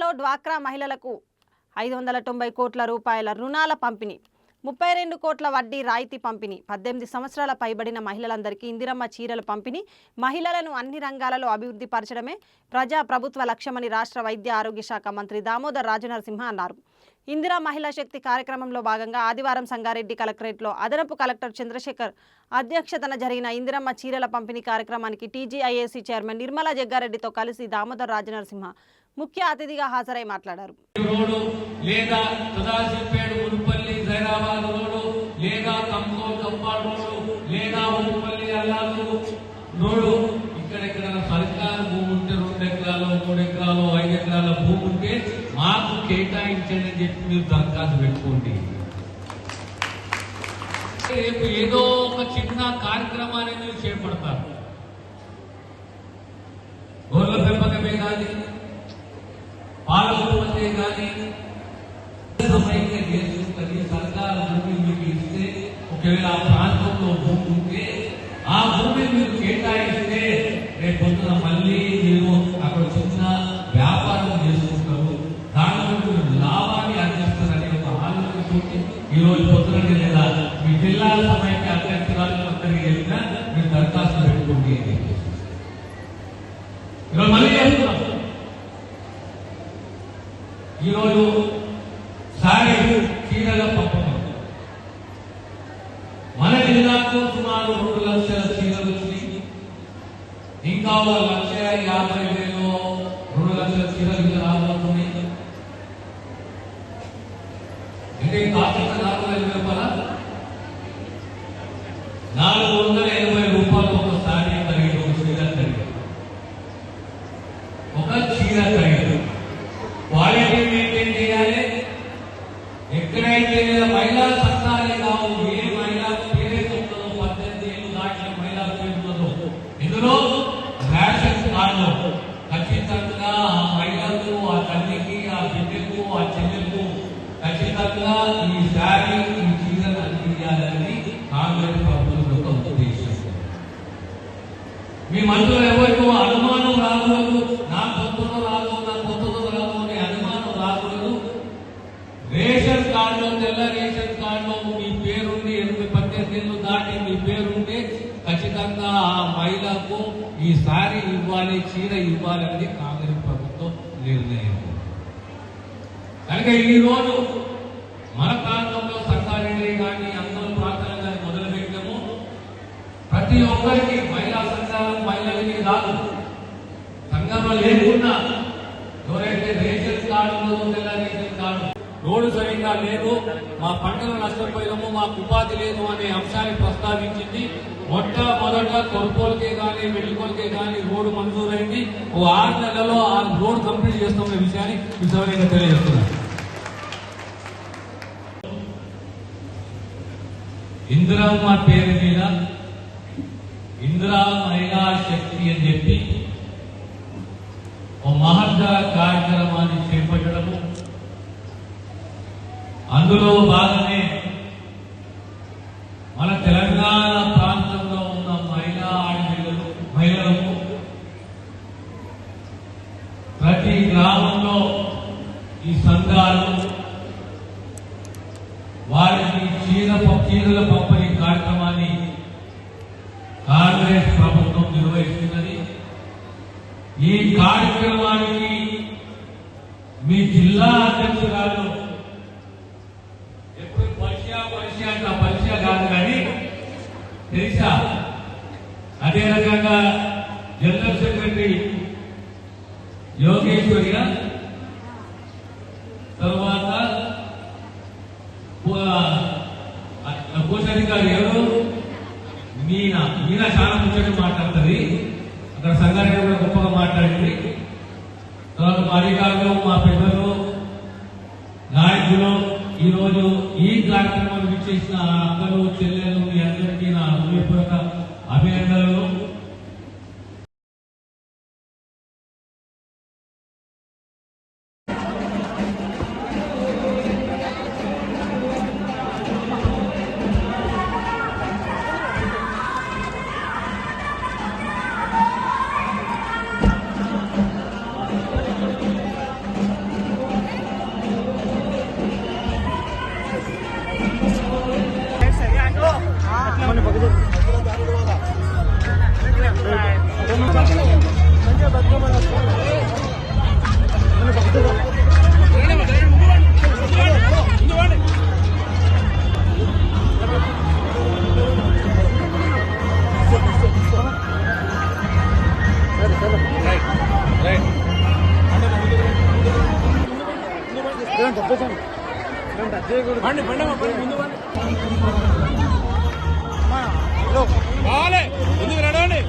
జిల్లాలో డ్వాక్రా మహిళలకు 590 కోట్ల రూపాయల రుణాల పంపిణీ, 32 కోట్ల వడ్డీ రాయితీ పంపిణీ, 18 సంవత్సరాల పైబడిన మహిళలందరికీ ఇందిరమ్మ చీరల పంపిణీ, మహిళలను అన్ని రంగాలలో అభివృద్ధి పరచడమే ప్రజా ప్రభుత్వ లక్ష్యమని రాష్ట్ర వైద్య ఆరోగ్య శాఖ మంత్రి దామోదర్ రాజనరసింహ అన్నారు. ఇందిరా మహిళా శక్తి కార్యక్రమంలో భాగంగా ఆదివారం సంగారెడ్డి కలెక్టరేట్లో అదనపు కలెక్టర్ చంద్రశేఖర్ అధ్యక్షతన జరిగిన ఇందిరమ్మ చీరల పంపిణీ కార్యక్రమానికి టీజీఐఏసీ చైర్మన్ నిర్మలా జగ్గారెడ్డితో కలిసి దామోదర్ రాజనరసింహ ముఖ్య అతిథిగా హాజరై మాట్లాడారు. సర్కారు భూమి ఉంటే 2 ఎకరాలు 3 ఎకరాలు 5 ఎకరాల భూమి ఉంటే మాకు కేటాయించండి అని చెప్పి మీరు దరఖాస్తు పెట్టుకోండి. రేపు ఏదో ఒక చిన్న కార్యక్రమాన్ని మీరు చేపడతారు. గొర్రెల పెంపకమే కానీ, పాల ఉత్పత్తే కానీ సమయంగా చేసుకుంటుంది. సర్కారు భూమి మీకు ఇస్తే ఒకవేళ ఆ ప్రాంతంలో భూమి ఉంటే ఆ భూమిని మీరు కేటాయిస్తే రేపు పొద్దున మళ్ళీ మీరు అక్కడ చిన్న వ్యాపారం చేసుకుంటారు, దాంట్లో మీరు లాభాన్ని అందిస్తారనే ఒక ఆలోచనతోటి ఈ రోజు పొద్దున లేదా మీ జిల్లా సమయానికి అధ్యక్షురాలు అందరికీ చెప్పినా మీరు దరఖాస్తు పెట్టుకోండి అని ఈరోజు మళ్ళీ చేస్తున్నాం. ఈరోజు సారీ చీరల పంపకం మన జిల్లాకు సుమారు 2 లక్షల చీరలు వచ్చినాయి. ఇంకా 1,50,000 2 లక్షల చీరలు రాబోతున్నాయి. అంటే కాస్త 4,000 రూపాయల 480 రూపాయలు ఒక సారీ ఖరీదు, ఒక చీర ఖరీదు, ఒక చీర ఖరీదు. క్వాలిటీ మెయింటైన్ చేయాలి. ఎక్కడైతే మహిళా సంఘాలే కావు, ఏ మహిళా పేరైతే ఉంటుందో 18 ఏళ్ళు దాటిన మహిళా పేరుతుందో ఇందులో రేషన్ కార్డులో ఖచ్చితంగా ఆ మహిళకు, ఆ తల్లికి, ఆ బిడ్డకు, ఆ చెల్లెలకు ఖచ్చితంగా ఈ శారీ, ఈ చీరలు అందించాలని కాంగ్రెస్ ప్రభుత్వం యొక్క ఉద్దేశం. మీ మంత్రులు ఎవరికో అనుమానం రాకూడదు, నా కొత్తలో రాదు, నా కొత్తలో రాదు అనే అనుమానం రాకూడదు. రేషన్ కార్డులో, తెల్ల రేషన్ కార్డులో మీ పేరుండి 18 ఏళ్ళు దాటి మీ పేరుంటే ఖచ్చితంగా ఆ మహిళకు ఈ సారీ ఇవ్వాలి, చీర ఇవ్వాలి అనేది కాంగ్రెస్ ప్రభుత్వం నిర్ణయం. కనుక ఈ రోజు మన ప్రాంతంలో సంగారెడ్డి కానీ అందరూ ప్రాంతాలు కానీ మొదలు పెట్టాము. ప్రతి ఒక్కరికి మహిళా సంఘాలు మహిళలకి కాదు, సంఘంలో లేకుండా ఎవరైతే రేషన్ కార్డులో తెల్ల రేషన్ కార్డు రోడ్డు సరిగ్గా లేదు, మా పంటలు నష్టపోయాము, మాకు ఉపాధి లేదు అనే అంశాన్ని ప్రస్తావించింది. మొట్టమొదట కొనుగోలుకే కానీ వెళ్లికోలుకే కానీ రోడ్డు మంజూరైంది. 6 నెలల్లో ఆ రోడ్డు కంప్లీట్ చేస్తున్న విషయాన్ని ఈ సౌకర్యంగా తెలియజేస్తున్నారు. ఇందిరమ్మ పేరు మీద ఇందిరా మహిళా శక్తి అని చెప్పి ఓ మహత్తర కార్యక్రమాన్ని చేపట్టడము, అందులో భాగమే మన తెలంగాణ ప్రాంతంలో ఉన్న మహిళలకు ప్రతి గ్రామంలో ఈ సంఘాలు వారికి చీరల పంపిణీ కార్యక్రమాన్ని కాంగ్రెస్ ప్రభుత్వం నిర్వహిస్తున్నది. ఈ కార్యక్రమానికి మీ జిల్లా అధ్యక్షురాలు పరిచయ కాదు కానీ తెలుసా, అదే రకంగా జనరల్ సెక్రటరీ యోగేశ్వరి, తర్వాత కోశాధికారి ఎవరు మీనా చాలా ముచ్చట మాట్లాడుతుంది. అక్కడ సంగారెడ్డి కూడా గొప్పగా మాట్లాడింది. తర్వాత మా అధికారులు, మా పెద్దలు, నాయకులు ఈరోజు ఈ కార్యక్రమాన్ని విచ్చేసిన అక్కలు, చెల్లెలు మీ అందరికీ నా హృదయపూర్వక అభినందనలు. ముందుకు నడవండి.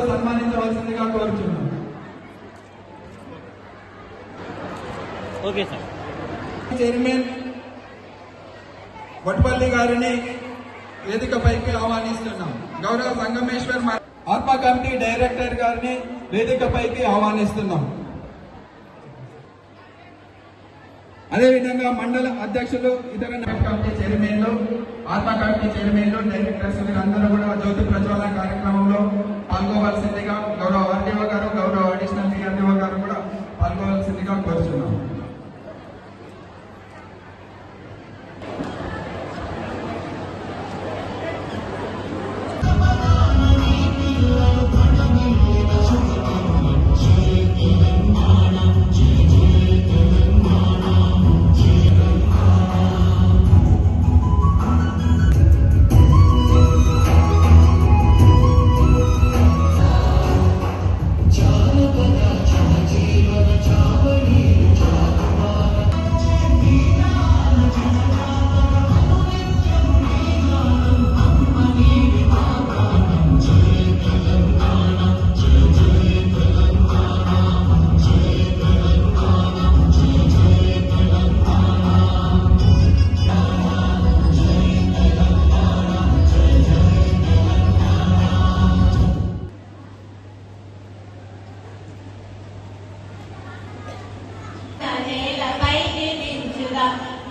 సన్మానించవలసిందిగా కోరుచున్నాం. Okay sir. చైర్మన్ వట్పల్లి గారిని వేదికపైకి ఆహ్వానిస్తున్నాం. గౌరవ సంగమేశ్వర్ ఆత్మ కమిటీ డైరెక్టర్ గారిని వేదికపైకి ఆహ్వానిస్తున్నాం. అదేవిధంగా మండల అధ్యక్షులు, ఇతర కమిటీ చైర్మన్లు, ఆత్మ కమిటీ చైర్మన్లు, డైరెక్టర్స్ వీరందరూ కూడా జ్యోతి ప్రజ్వలన కార్యక్రమంలో పాల్గొవలసిందిగా గౌరవ ఆర్డీఓ గారు, గౌరవ అడిషనల్ డిఆర్డీఓ గారు కూడా పాల్గొవలసిందిగా కోరుతున్నాం.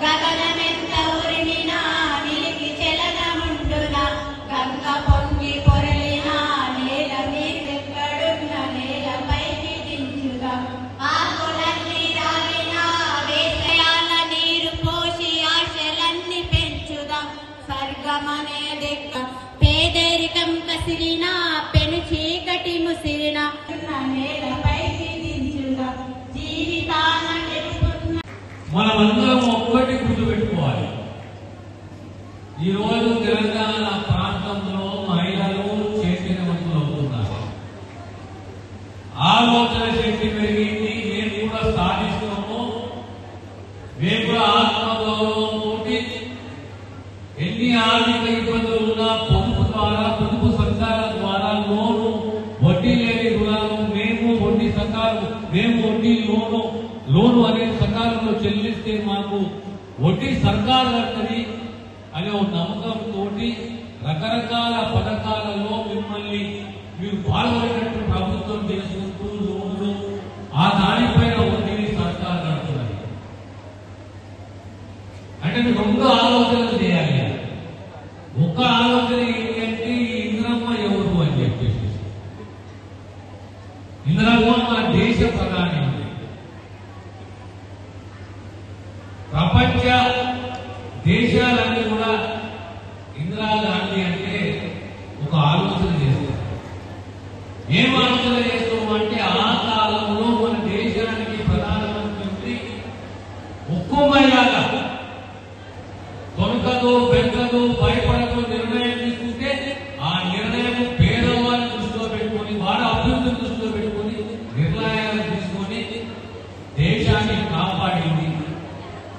గగనమెంత ఉరిమినా నిలికి చెలనముండున గంగ పొంగి పొరలినా నేల మీదెక్కడున్న నేలపైకి దించుగా ఆకులన్నీ రాలినా వేసయాల నీరు పోసి ఆశలన్నీ పెంచుగా స్వర్గమనే దగ్గ పేదరికం కసిరినా పెను చీకటి ముసిరినా నేలపైకి దించుగా జీవితాన మనమందరం ఒక్కటి గుర్తుపెట్టుకోవాలి. ఈరోజు తెలంగాణ ప్రాంతంలో మహిళలు చైతన్యవంతులు అవుతున్నారు. ఆలోచన శక్తి పెరిగింది. మేము కూడా సాధిస్తున్నాము. మేము కూడా ఆత్మగౌరవంతో ఎన్ని ఆర్థిక ఇబ్బందులు ఉన్నా పొదుపు ద్వారా, పొదుపు సంఘాల ద్వారా లోను, వడ్డీ లేని రుణాలు మేము వడ్డీ సంఘాలు, మేము వడ్డీ లోను అనేది సకాలంలో చెల్లిస్తే మాకు వడ్డీ సర్కారు కడుతుంది అనే ఒక నమ్మకంతో రకరకాల పథకాలలో మిమ్మల్ని మీరు పాల్గొనేటట్టు ప్రభుత్వం చేసుకుంటూ లోన్లు ఆ దానిపైన వడ్డీని సర్కారు కడుతున్నది. అంటే మీరు రెండు ఆలోచనలు చేయాలి. ఒక ఆలోచన ఏంటంటే ఇంద్రమ్మ ఎవరు అని చెప్పేసి, ఇంద్రమ్మ మన దేశ ప్రధాని, ప్రపంచ దేశాలన్నీ కూడా ఇందిరాగాంధీ అంటే ఒక ఆలోచన చేస్తారు. ఏం ఆలోచన చేస్తాము అంటే ఆ కాలంలో మన దేశానికి ప్రధానమంత్రి ఉక్కుమయ్యాక తొనకదు, బెంకదు, భయపడదు నిర్ణయం తీసుకుంటే ఆ నిర్ణయం పేదవారిని దృష్టిలో పెట్టుకొని, వారి అభివృద్ధిని దృష్టిలో పెట్టుకొని నిర్ణయాలు తీసుకొని దేశాన్ని కాపాడింది.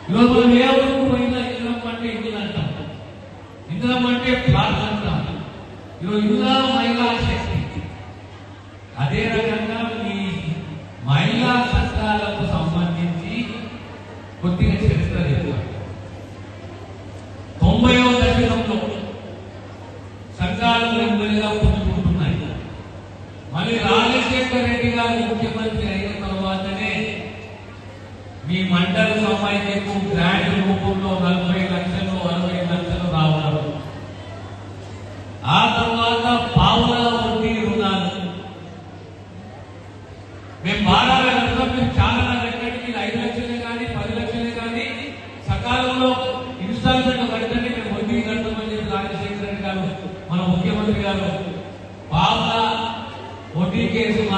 ఈరోజు మనం ఏ ఊరికి పోయినా ఇంద్రం అంటే ఇందులో అంటాం, ఇంద్రం అంటే ప్లాట్ అంటాం. ఈరోజు ఇందులో మహిళా శక్తి. అదే రకంగా ఈ మహిళా సంఘాలకు సంబంధించి కొద్దిగా చరిత్ర చెప్తాం. 90వ దశకంలో సంఘాలు నెమ్మదిగా పుంజుకుంటున్నాయి. మళ్ళీ రాజశేఖర రెడ్డి గారు ముఖ్యమంత్రి అయిన తర్వాతనే మీ మండల సమాఖ్యకు గ్రాంట్ రూపంలో 40 లక్షలు 60 లక్షలు రావడం, ఆ తర్వాత పావుల వడ్డీ రుణాలు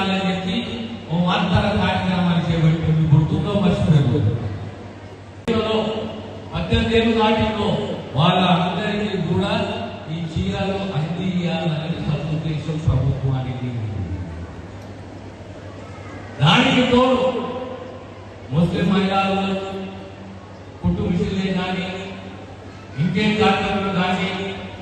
చేయాలని చెప్పి ఓ అంతర కార్యక్రమాన్ని చేపట్టింది. గుర్తుందో మర్చిపోయారు. 18 ఏళ్ళు దాటిలో వాళ్ళందరికీ కూడా ఈ చీరలు అందియాలనేది సదుద్దేశం ప్రభుత్వానికి. దానికి తోడు ముస్లిం మహిళలు కుట్టు మిషన్లే కానీ ఇంకేం కార్యక్రమాలు కానీ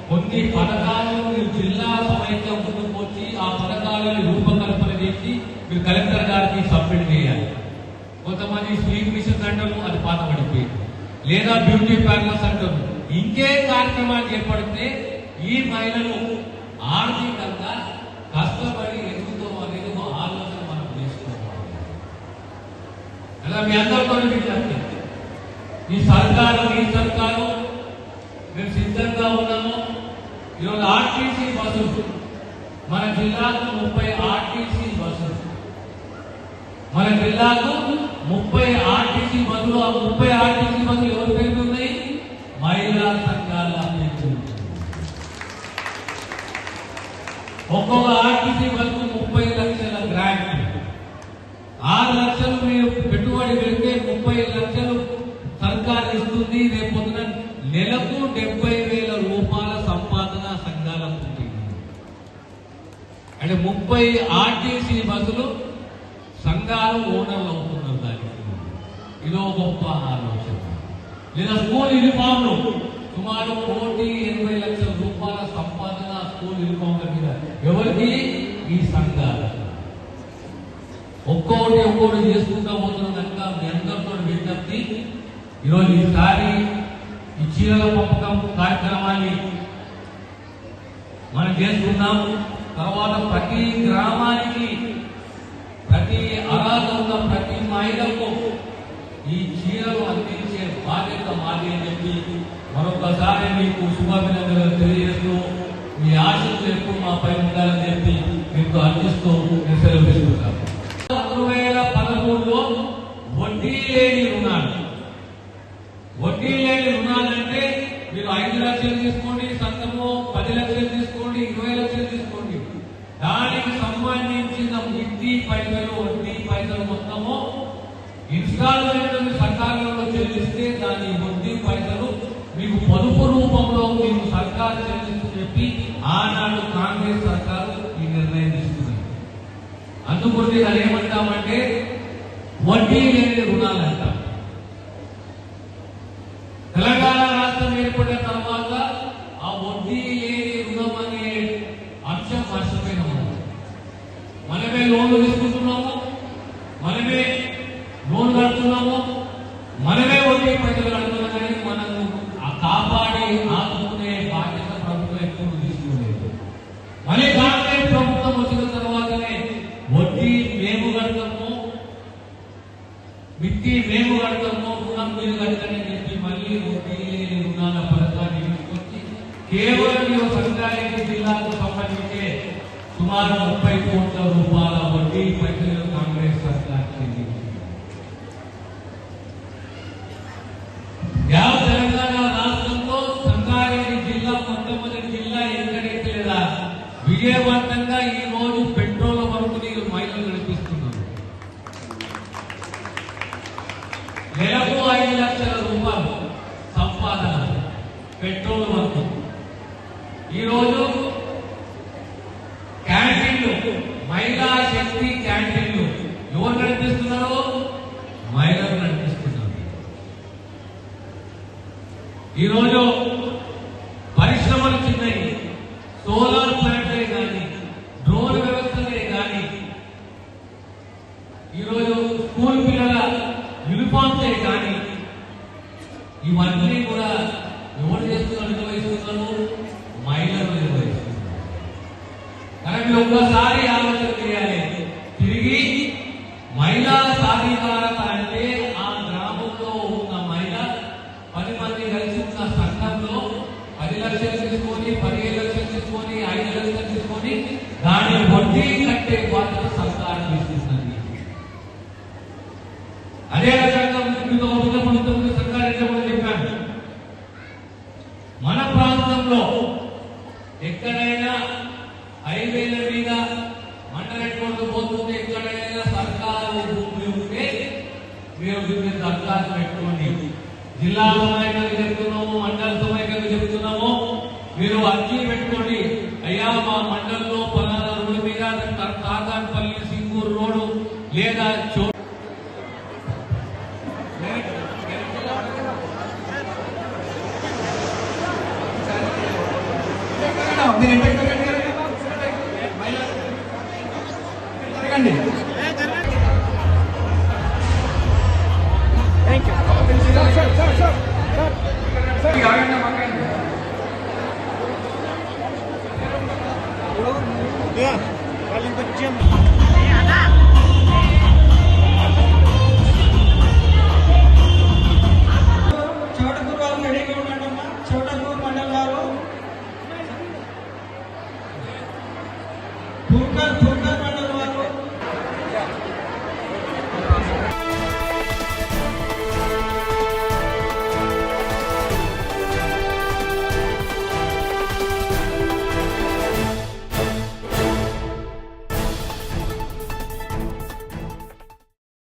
కొన్ని పథకాలను జిల్లా సమైక్యం ముందుకు వచ్చి ఆ పథకాలను రూపకల్పన చేసి మీరు కలెక్టర్ గారికి సబ్మిట్ చేయాలి. కొంతమంది స్లీప్ మిషన్స్ అంటారు, అది పాత పడిపోయింది. లేదా బ్యూటీ పార్లర్స్ అంటారు. ఇంకే కార్యక్రమాలు చేపడితే ఈ మహిళలు ఆర్థికంగా కష్టపడి ఎదుగుతాం అనేది ఒక ఆలోచన మనం చేసుకోవాలి. అలా మీ అందరితో విజ్ఞప్తి, ఈ సర్కారు మేము సిద్ధంగా ఉన్నాము. ఈరోజు ఆర్టీసీ బస్సులు మన జిల్లాకు 30 ఆర్టీసీ బస్సులు, మన జిల్లాకు 30 ఆర్టీసీ బస్సులు. ఆ 30 ఆర్టీసీ బస్సులు ఎవరి పేరు ఉన్నాయి? మహిళా సంఘాల పేరు. ఒక్కొక్క ఆర్టీసీ బస్సు 30 లక్షల గ్రాంట్. 6 లక్షలు మీరు పెట్టుబడి పెడితే 30 లక్షలు సర్కారు ఇస్తుంది. రేపొద్దున నెలకు 70,000 రూపాయల సంపాదన సంఘాలకు ఉంటుంది. అంటే 30 ఆర్టీసీ బస్సులు సంఘాలు ఓనర్లు అవుతున్నారు. దానికి ఇదో గొప్ప ఆలోచన. లేదా స్కూల్ యూనిఫామ్లు సుమారు 1,80,00,000 రూపాయల సంపాదన స్కూల్ యూనిఫామ్ల మీద ఎవరికి? ఈ సంఘాలు. ఒక్కొక్కటి చేసుకుంటూ పోతున్న కనుక మీ అందరితో విజ్ఞప్తి, ఈరోజు ఈసారి ఈ చీరల పంపకం కార్యక్రమాన్ని మనం చేసుకున్నాం. తర్వాత ప్రతి గ్రామానికి, ప్రతి అర్హత ఉన్న ప్రతి మహిళకు ఈ చీరలు అందించే బాధ్యత మాది అని చెప్పి మరొకసారి మీకు శుభాభినందనలు తెలియజేస్తూ, మీ ఆశలు ఎప్పుడు మాపై ఉండాలని చెప్పి మీకు అందిస్తూ నేను సెలవు తీసుకుంటాను. 2013లో వడ్డీ లేని రుణాలు. వడ్డీ లేని రుణాలంటే మీరు 5 లక్షలు తీసుకోండి, సంఘము 10 లక్షలు తీసుకోండి, 20 లక్షలు తీసుకోండి, దానికి సంబంధించిన వడ్డీ పైసలు మొత్తము ఇన్స్టాల్మెంట్ సకాలంలో చెల్లిస్తే దాని వడ్డీ పైసలు మీకు పొదుపు రూపంలో మీకు సర్కారు చెల్లిస్తూ చెప్పి ఆనాడు కాంగ్రెస్ సర్కారు ఈ నిర్ణయం తీసుకుంది. అందుకొరకు అది ఏమంటామంటే వడ్డీ లేని రుణాలు అంటాం. తెలంగాణ రాష్ట్రం ఏర్పడిన తర్వాత ఆ వడ్డీ లేని రుణం అనే అంశం మర్చిపోయినాము. మనమే లోన్లు తీసుకుంటున్నాము, మనమే లోన్ కడుతున్నాము, మనమే వడ్డీ పైసలు కడుతున్నాం. కానీ మనము కాపాడి ఆదుకునే బాధ్యత ప్రభుత్వం ఎప్పుడు తీసుకోలేదు. మళ్ళీ కాంగ్రెస్ ప్రభుత్వం వచ్చిన తర్వాతనే వడ్డీ మేము కడతాము, మిత్తి మేము కడతాము, రుణం మీరు కడతామని చెప్పి మళ్ళీ వడ్డీ లేని రుణాల పథకాన్ని తీసుకొచ్చి కేవలం సంగారెడ్డి జిల్లాకు సంబంధించే సుమారు 30 కోట్ల రూపాయల వడ్డీ పైసలు కాంగ్రెస్ సర్కార్ చెల్లించింది. తెలంగాణ రాష్ట్రంలో సంగారెడ్డి జిల్లా మొట్టమొదటి జిల్లా ఎక్కడైతే లేదా విజయవంతంగా ఈ రోజు పెట్రోల్ వరకు నీరు మహిళలు నడిపిస్తున్నారు. నెలకు 5 లక్షల రూపాయలు సంపాదన పెట్రోల్ వరకు. ఈరోజు క్యాంటీన్లు, మహిళా శక్తి క్యాంటీన్లు ఎవరు నడిపిస్తున్నారో? మహిళలు నడిపిస్తున్నారు. ఈరోజు పరిశ్రమలు చిన్నవి, సోలార్ ప్లాంట్లే కానీ, డ్రోన్ వ్యవస్థలే కానీ, ఈరోజు స్కూల్ పిల్లల యూనిఫామ్సే కానీ, ఇవన్నీ కూడా ఎవరు చేస్తున్నారు? నిర్వహిస్తున్నారు మహిళలు నిర్వహిస్తున్నారు. కానీ మీరు ఒక్కసారి ఆలోచన చేయాలి. తిరిగి మహిళా సాధికారత అంటే ఆ గ్రామంలో ఉన్న మహిళ 10 మంది కలిసి ఉన్న సంఘంలో 10 లక్షలు తీసుకొని, 15 లక్షలు తీసుకొని, 5 లక్షలు తీసుకొని దాని వడ్డీ కట్టే బాధ్యత సర్కారు తీసుకుంటుంది. అదే రకంగా సర్కారు చెప్పాను, మన ప్రాంతంలో ఎక్కడైనా హైవేల మీద మండల రోడ్డు పోతుంటే జిల్లా సమైక్యకు చెప్తున్నాము, మండల సమైక్యకు చెప్తున్నాము. మీరు అర్జీ పెట్టుకోండి, అయ్యా మా మండలంలో పలానా రోడ్డు మీద కాకాన్పల్లి సింగూరు రోడ్డు లేదా చోటకూరు వాళ్ళు రెడీగా ఉన్నాడమ్మా. చోటకూరు మండలం వారు